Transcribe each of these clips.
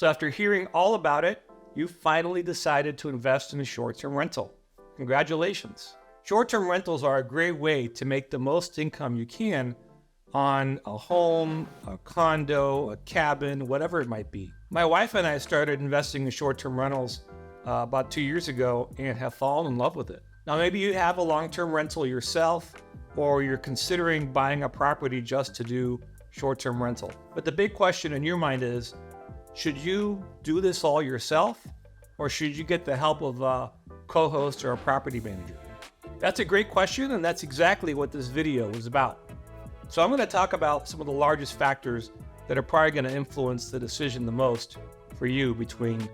So after hearing all about it, you finally decided to invest in a short-term rental. Congratulations. Short-term rentals are a great way to make the most income you can on a home, a condo, a cabin, whatever it might be. My wife and I started investing in short-term rentals about 2 years ago and have fallen in love with it. Now, maybe you have a long-term rental yourself, or you're considering buying a property just to do short-term rental. But the big question in your mind is, should you do this all yourself, or should you get the help of a co-host or a property manager? That's a great question, and that's exactly what this video is about. So I'm going to talk about some of the largest factors that are probably going to influence the decision the most for you between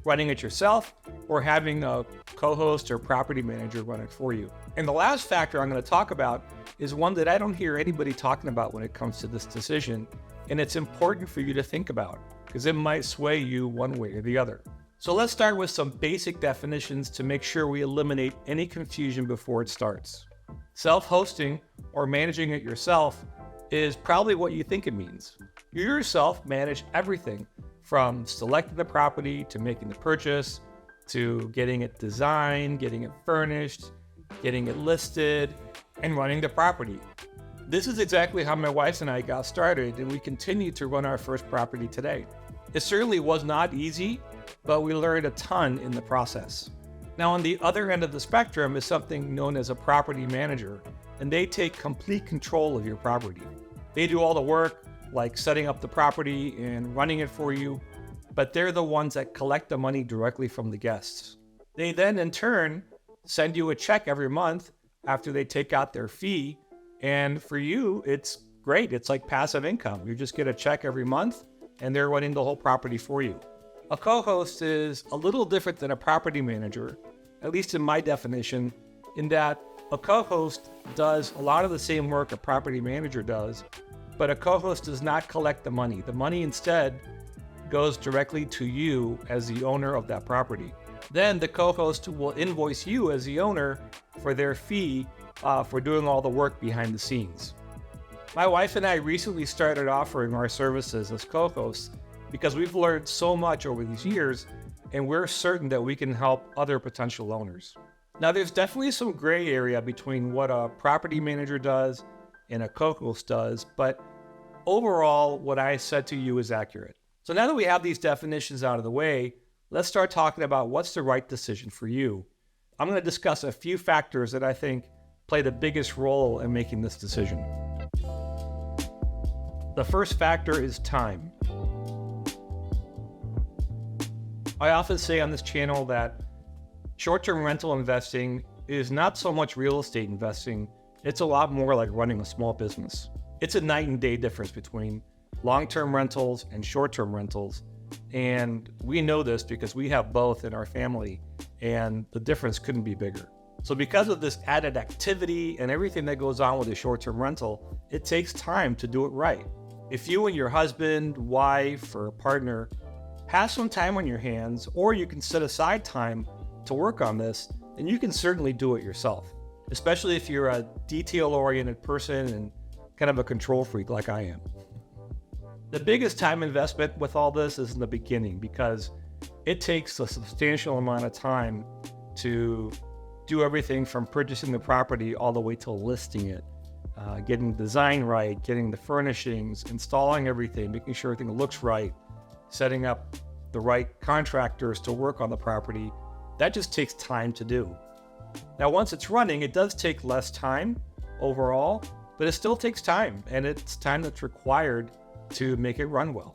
running it yourself or having a co-host or property manager run it for you. And the last factor I'm going to talk about is one that I don't hear anybody talking about when it comes to this decision, and it's important for you to think about because it might sway you one way or the other. So let's start with some basic definitions to make sure we eliminate any confusion before it starts. Self-hosting or managing it yourself is probably what you think it means. You yourself manage everything from selecting the property to making the purchase, to getting it designed, getting it furnished, getting it listed, and running the property. This is exactly how my wife and I got started, and we continue to run our first property today. It certainly was not easy, but we learned a ton in the process. Now, on the other end of the spectrum is something known as a property manager, and they take complete control of your property. They do all the work, like setting up the property and running it for you, but they're the ones that collect the money directly from the guests. They then, in turn, send you a check every month after they take out their fee, and for you, it's great. It's like passive income. You just get a check every month, and they're running the whole property for you. A co-host is a little different than a property manager, at least in my definition, in that a co-host does a lot of the same work a property manager does, but a co-host does not collect the money. The money instead goes directly to you as the owner of that property. Then the co-host will invoice you as the owner for their fee for doing all the work behind the scenes. My wife and I recently started offering our services as co-hosts because we've learned so much over these years, and we're certain that we can help other potential owners. Now, there's definitely some gray area between what a property manager does and a co-host does, but overall, what I said to you is accurate. So now that we have these definitions out of the way, let's start talking about what's the right decision for you. I'm going to discuss a few factors that I think play the biggest role in making this decision. The first factor is time. I often say on this channel that short-term rental investing is not so much real estate investing, it's a lot more like running a small business. It's a night and day difference between long-term rentals and short-term rentals, and we know this because we have both in our family, and the difference couldn't be bigger. So because of this added activity and everything that goes on with a short-term rental, it takes time to do it right. If you and your husband, wife, or partner have some time on your hands, or you can set aside time to work on this, then you can certainly do it yourself, especially if you're a detail-oriented person and kind of a control freak like I am. The biggest time investment with all this is in the beginning because it takes a substantial amount of time to do everything from purchasing the property all the way to listing it, getting the design right, getting the furnishings, installing everything, making sure everything looks right, setting up the right contractors to work on the property. That just takes time to do. Now, once it's running, it does take less time overall, but it still takes time, and it's time that's required to make it run well.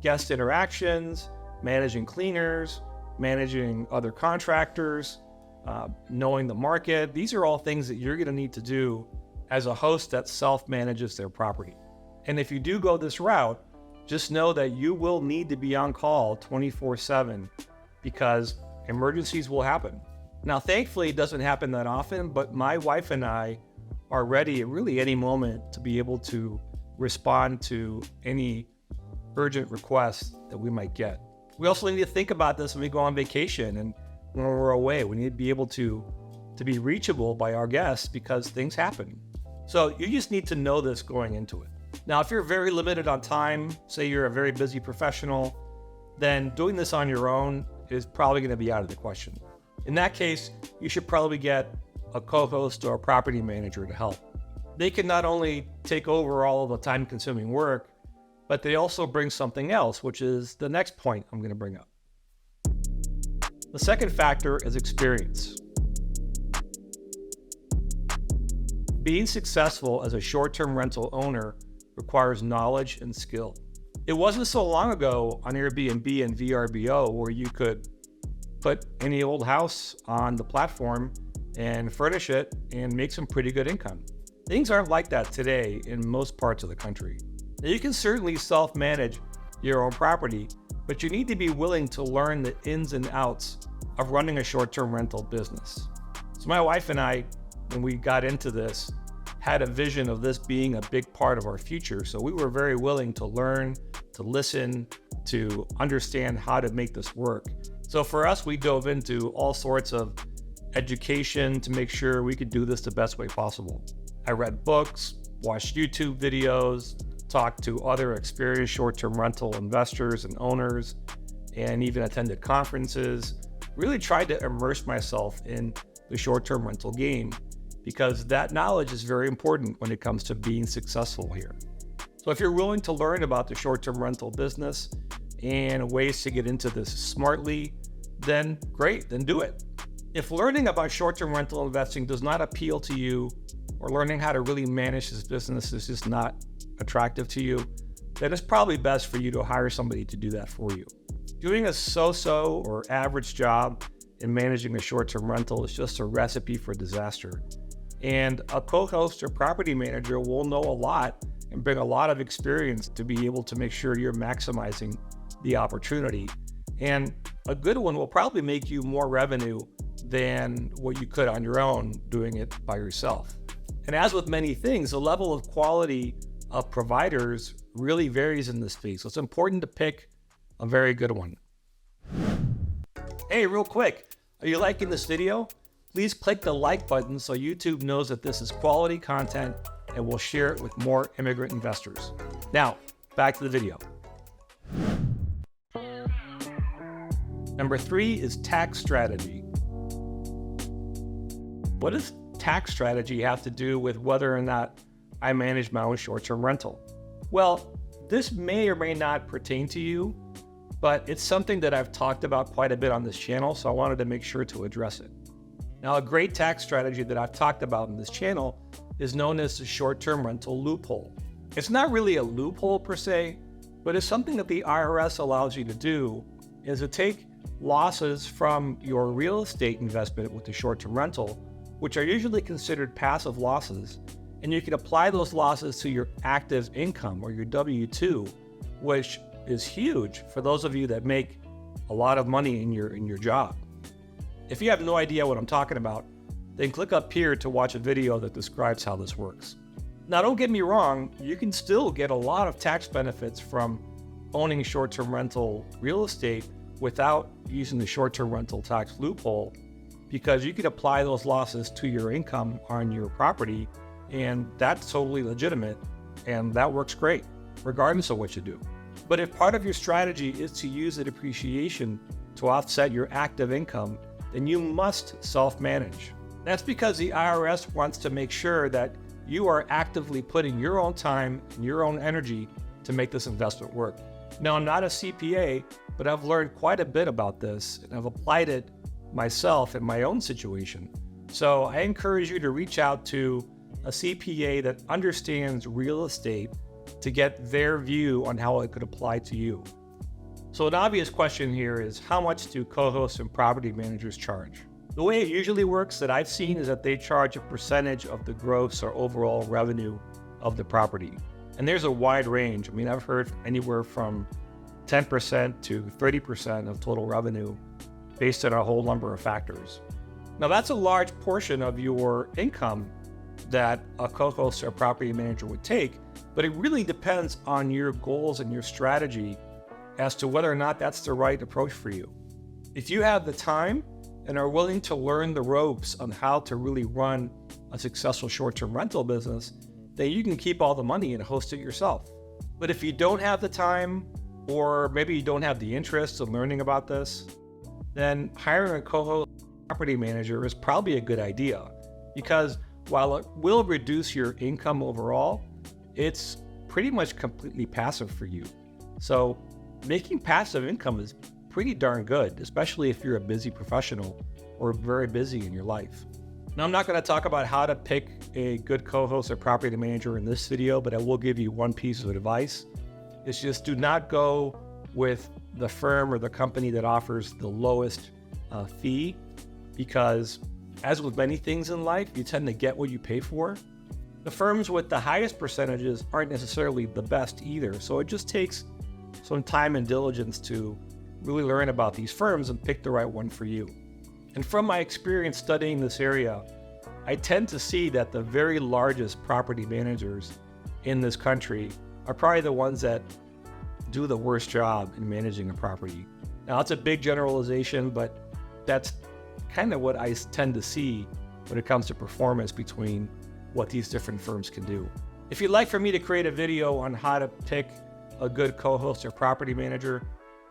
Guest interactions, managing cleaners, managing other contractors, knowing the market. These are all things that you're going to need to do as a host that self-manages their property. And if you do go this route, just know that you will need to be on call 24/7 because emergencies will happen. Now, thankfully, it doesn't happen that often, but my wife and I are ready at really any moment to be able to respond to any urgent requests that we might get. We also need to think about this when we go on vacation and when we're away. We need to be able to be reachable by our guests because things happen. So you just need to know this going into it. Now, if you're very limited on time, say you're a very busy professional then doing this on your own is probably going to be out of the question. In that case, you should probably get a co-host or a property manager to help. They can not only take over all of the time-consuming work, but they also bring something else, which is the next point I'm going to bring up. The second factor is experience. Being successful as a short-term rental owner requires knowledge and skill. It wasn't so long ago on Airbnb and VRBO where you could put any old house on the platform and furnish it and make some pretty good income. Things aren't like that today in most parts of the country. Now, you can certainly self-manage your own property, but you need to be willing to learn the ins and outs of running a short-term rental business. So my wife and I, when we got into this, had a vision of this being a big part of our future. So we were very willing to learn, to listen, to understand how to make this work. So for us, we dove into all sorts of education to make sure we could do this the best way possible. I read books, watched YouTube videos, talked to other experienced short-term rental investors and owners, and even attended conferences. Really tried to immerse myself in the short-term rental game because that knowledge is very important when it comes to being successful here. So if you're willing to learn about the short-term rental business and ways to get into this smartly, then great, then do it. If learning about short-term rental investing does not appeal to you, or learning how to really manage this business is just not attractive to you, then it's probably best for you to hire somebody to do that for you. Doing a so-so or average job in managing a short-term rental is just a recipe for disaster. And a co-host or property manager will know a lot and bring a lot of experience to be able to make sure you're maximizing the opportunity. And a good one will probably make you more revenue than what you could on your own doing it by yourself. And as with many things, the level of quality of providers really varies in this space. So it's important to pick a very good one. Hey, real quick, are you liking this video? Please click the like button so YouTube knows that this is quality content and will share it with more immigrant investors. Now, back to the video. Number 3 is tax strategy. What does tax strategy have to do with whether or not I manage my own short-term rental? Well, this may or may not pertain to you, but it's something that I've talked about quite a bit on this channel, so I wanted to make sure to address it. Now, a great tax strategy that I've talked about in this channel is known as the short-term rental loophole. It's not really a loophole per se, but it's something that the IRS allows you to do, is to take losses from your real estate investment with the short-term rental, which are usually considered passive losses, and you can apply those losses to your active income or your W-2, which is huge for those of you that make a lot of money in your job. If you have no idea what I'm talking about, then click up here to watch a video that describes how this works. Now, don't get me wrong, you can still get a lot of tax benefits from owning short-term rental real estate without using the short-term rental tax loophole, because you could apply those losses to your income on your property, and that's totally legitimate, and that works great, regardless of what you do. But if part of your strategy is to use the depreciation to offset your active income, then you must self-manage. That's because the IRS wants to make sure that you are actively putting your own time and your own energy to make this investment work. Now, I'm not a CPA, but I've learned quite a bit about this, and I've applied it myself in my own situation. So I encourage you to reach out to a CPA that understands real estate to get their view on how it could apply to you. So an obvious question here is, how much do co-hosts and property managers charge? The way it usually works that I've seen is that they charge a percentage of the gross or overall revenue of the property. And there's a wide range. I mean, I've heard anywhere from 10% to 30% of total revenue based on a whole number of factors. Now, that's a large portion of your income that a co-host or property manager would take, but it really depends on your goals and your strategy as to whether or not that's the right approach for you. If you have the time and are willing to learn the ropes on how to really run a successful short-term rental business, then you can keep all the money and host it yourself. But if you don't have the time or maybe you don't have the interest in learning about this, then hiring a co-host property manager is probably a good idea, because while it will reduce your income overall, it's pretty much completely passive for you. So making passive income is pretty darn good, especially if you're a busy professional or very busy in your life. Now, I'm not going to talk about how to pick a good co-host or property manager in this video, but I will give you one piece of advice. It's just do not go with the firm or the company that offers the lowest fee, because as with many things in life, you tend to get what you pay for. The firms with the highest percentages aren't necessarily the best either, so it just takes some time and diligence to really learn about these firms and pick the right one for you. And from my experience studying this area, I tend to see that the very largest property managers in this country are probably the ones that do the worst job in managing a property. Now, it's a big generalization, but that's kind of what I tend to see when it comes to performance between what these different firms can do. If you'd like for me to create a video on how to pick a good co-host or property manager,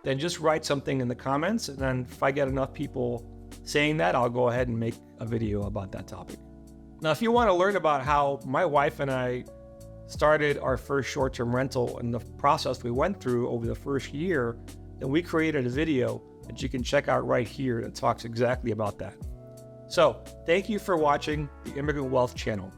then just write something in the comments, and then if I get enough people saying that, I'll go ahead and make a video about that topic. Now, if you want to learn about how my wife and I started our first short-term rental and the process we went through over the first year, then we created a video that you can check out right here that talks exactly about that. So, thank you for watching the Immigrant Wealth channel.